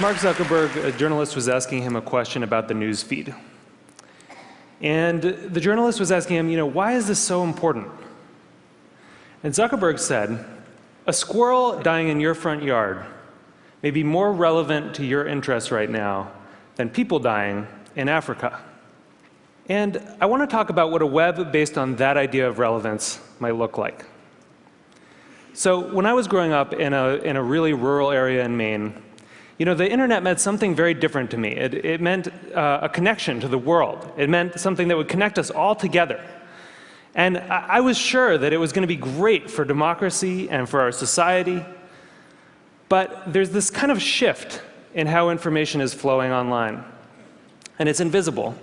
Mark Zuckerberg, a journalist, was asking him a question about the news feed. And the journalist was asking him, why is this so important? And Zuckerberg said, a squirrel dying in your front yard may be more relevant to your interests right now than people dying in Africa. And I want to talk about what a web based on that idea of relevance might look like. So when I was growing up in a really rural area in Maine, the internet meant something very different to me. It meant a connection to the world. It meant something that would connect us all together. And I was sure that it was going to be great for democracy and for our society. But there's this kind of shift in how information is flowing online. And it's invisible.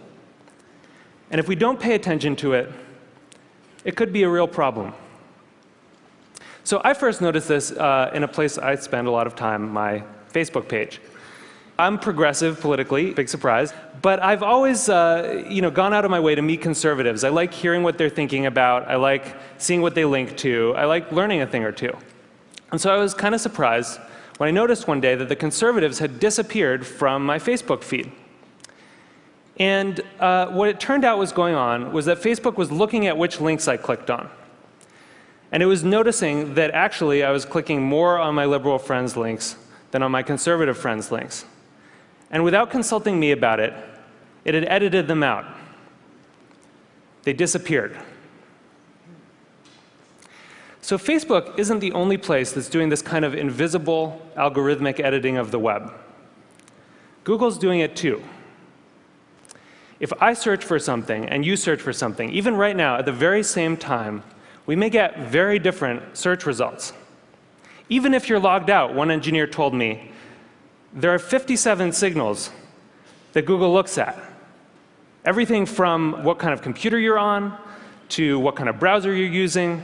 And if we don't pay attention to it, it could be a real problem. So I first noticed this in a place I spend a lot of time, my Facebook page. I'm progressive politically, big surprise, but I've always gone out of my way to meet conservatives. I like hearing what they're thinking about. I like seeing what they link to. I like learning a thing or two. And so I was kind of surprised when I noticed one day that the conservatives had disappeared from my Facebook feed. And what it turned out was going on was that Facebook was looking at which links I clicked on. And it was noticing that actually I was clicking more on my liberal friends' links than on my conservative friends' links. And without consulting me about it, it had edited them out. They disappeared. So Facebook isn't the only place that's doing this kind of invisible algorithmic editing of the web. Google's doing it too. If I search for something and you search for something, even right now at the very same time, we may get very different search results. Even if you're logged out, one engineer told me, there are 57 signals that Google looks at. Everything from what kind of computer you're on, to what kind of browser you're using,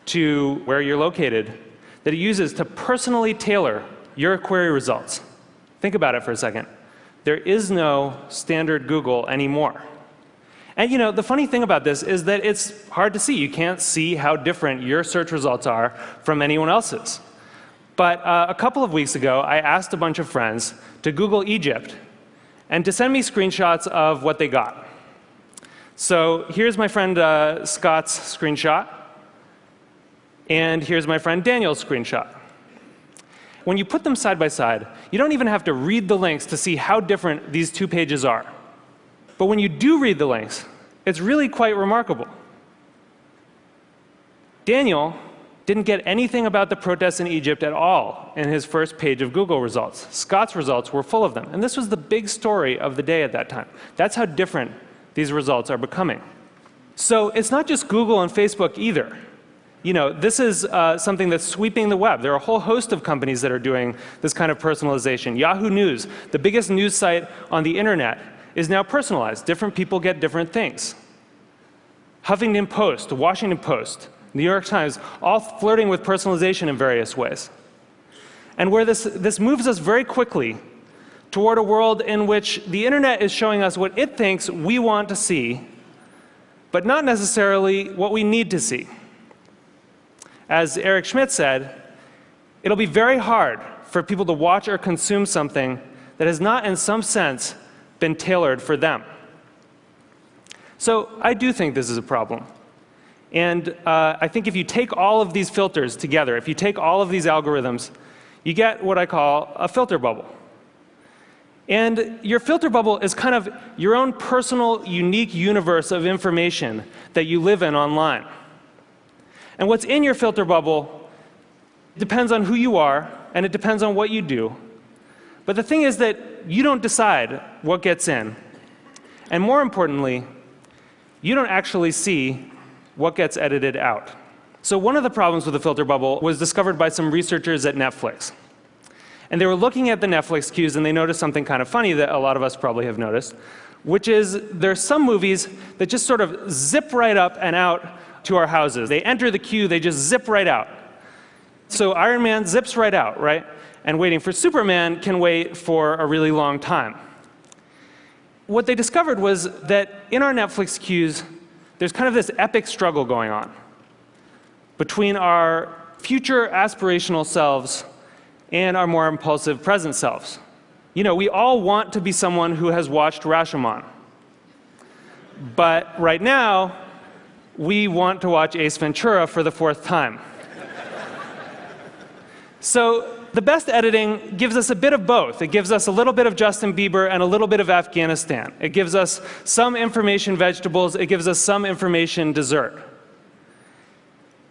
to where you're located, that it uses to personally tailor your query results. Think about it for a second. There is no standard Google anymore. And the funny thing about this is that it's hard to see. You can't see how different your search results are from anyone else's. But a couple of weeks ago, I asked a bunch of friends to Google Egypt and to send me screenshots of what they got. So here's my friend Scott's screenshot. And here's my friend Daniel's screenshot. When you put them side by side, you don't even have to read the links to see how different these two pages are. But when you do read the links, it's really quite remarkable. Daniel didn't get anything about the protests in Egypt at all in his first page of Google results. Scott's results were full of them. And this was the big story of the day at that time. That's how different these results are becoming. So it's not just Google and Facebook either. This is something that's sweeping the web. There are a whole host of companies that are doing this kind of personalization. Yahoo News, the biggest news site on the internet, is now personalized. Different people get different things. Huffington Post, Washington Post, New York Times, all flirting with personalization in various ways. And where this moves us very quickly toward a world in which the internet is showing us what it thinks we want to see, but not necessarily what we need to see. As Eric Schmidt said, it'll be very hard for people to watch or consume something that has not, in some sense, been tailored for them. So I do think this is a problem. And I think if you take all of these filters together, if you take all of these algorithms, you get what I call a filter bubble. And your filter bubble is kind of your own personal, unique universe of information that you live in online. And what's in your filter bubble depends on who you are, and it depends on what you do. But the thing is that you don't decide what gets in. And more importantly, you don't actually see what gets edited out. So one of the problems with the filter bubble was discovered by some researchers at Netflix. And they were looking at the Netflix queues, and they noticed something kind of funny that a lot of us probably have noticed, which is there are some movies that just sort of zip right up and out to our houses. They enter the queue, they just zip right out. So Iron Man zips right out, right? and waiting for Superman can wait for a really long time. What they discovered was that in our Netflix queues, there's kind of this epic struggle going on between our future aspirational selves and our more impulsive present selves. You know, we all want to be someone who has watched Rashomon. But right now, we want to watch Ace Ventura for the 4th time. So the best editing gives us a bit of both. It gives us a little bit of Justin Bieber and a little bit of Afghanistan. It gives us some information vegetables. It gives us some information dessert.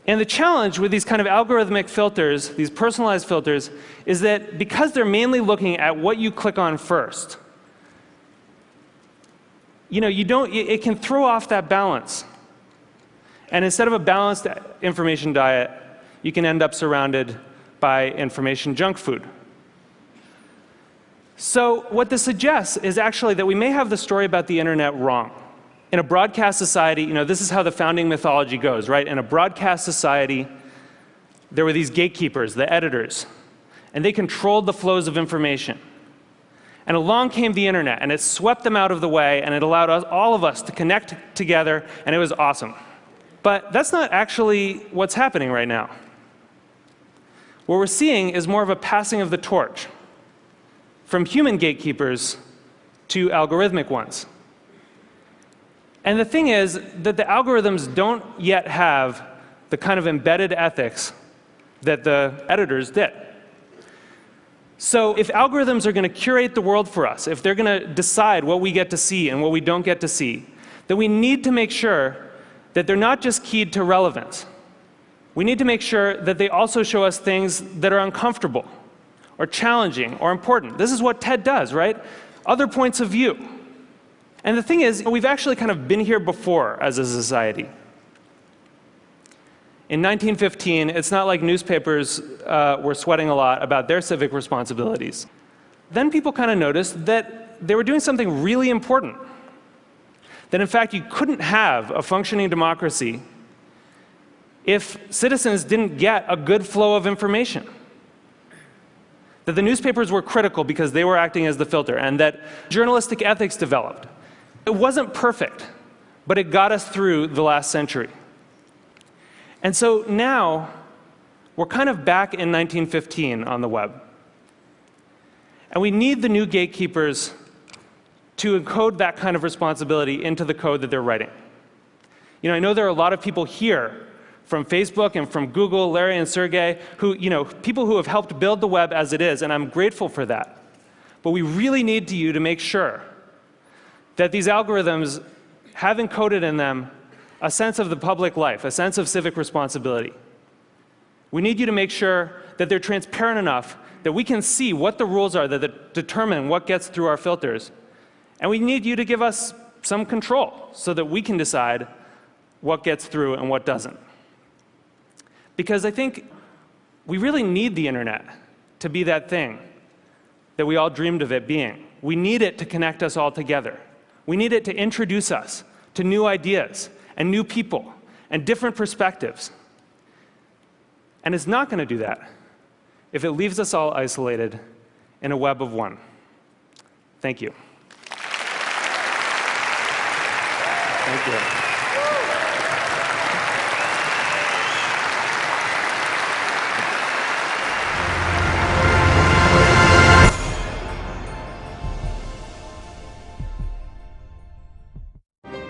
And the challenge with these kind of algorithmic filters, these personalized filters, is that because they're mainly looking at what you click on first, you know, it can throw off that balance. And instead of a balanced information diet, you can end up surrounded by information junk food. So what this suggests is actually that we may have the story about the internet wrong. In a broadcast society, you know, this is how the founding mythology goes, right? In a broadcast society, there were these gatekeepers, the editors, and they controlled the flows of information. And along came the internet, and it swept them out of the way, and it allowed all of us to connect together, and it was awesome. But that's not actually what's happening right now. What we're seeing is more of a passing of the torch from human gatekeepers to algorithmic ones. And the thing is that the algorithms don't yet have the kind of embedded ethics that the editors did. So if algorithms are going to curate the world for us, if they're going to decide what we get to see and what we don't get to see, then we need to make sure that they're not just keyed to relevance. We need to make sure that they also show us things that are uncomfortable or challenging or important. This is what TED does, right? Other points of view. And the thing is, we've actually kind of been here before as a society. In 1915, it's not like newspapers were sweating a lot about their civic responsibilities. Then people kind of noticed that they were doing something really important. That in fact, you couldn't have a functioning democracy if citizens didn't get a good flow of information. That the newspapers were critical because they were acting as the filter, and that journalistic ethics developed. It wasn't perfect, but it got us through the last century. And so now, we're kind of back in 1915 on the web. And we need the new gatekeepers to encode that kind of responsibility into the code that they're writing. You know, I know there are a lot of people here from Facebook and from Google, Larry and Sergey, who, you know, people who have helped build the web as it is, and I'm grateful for that. But we really need you to make sure that these algorithms have encoded in them a sense of the public life, a sense of civic responsibility. We need you to make sure that they're transparent enough that we can see what the rules are that determine what gets through our filters. And we need you to give us some control so that we can decide what gets through and what doesn't. Because I think we really need the internet to be that thing that we all dreamed of it being. We need it to connect us all together. We need it to introduce us to new ideas and new people and different perspectives. And it's not going to do that if it leaves us all isolated in a web of one. Thank you. Thank you.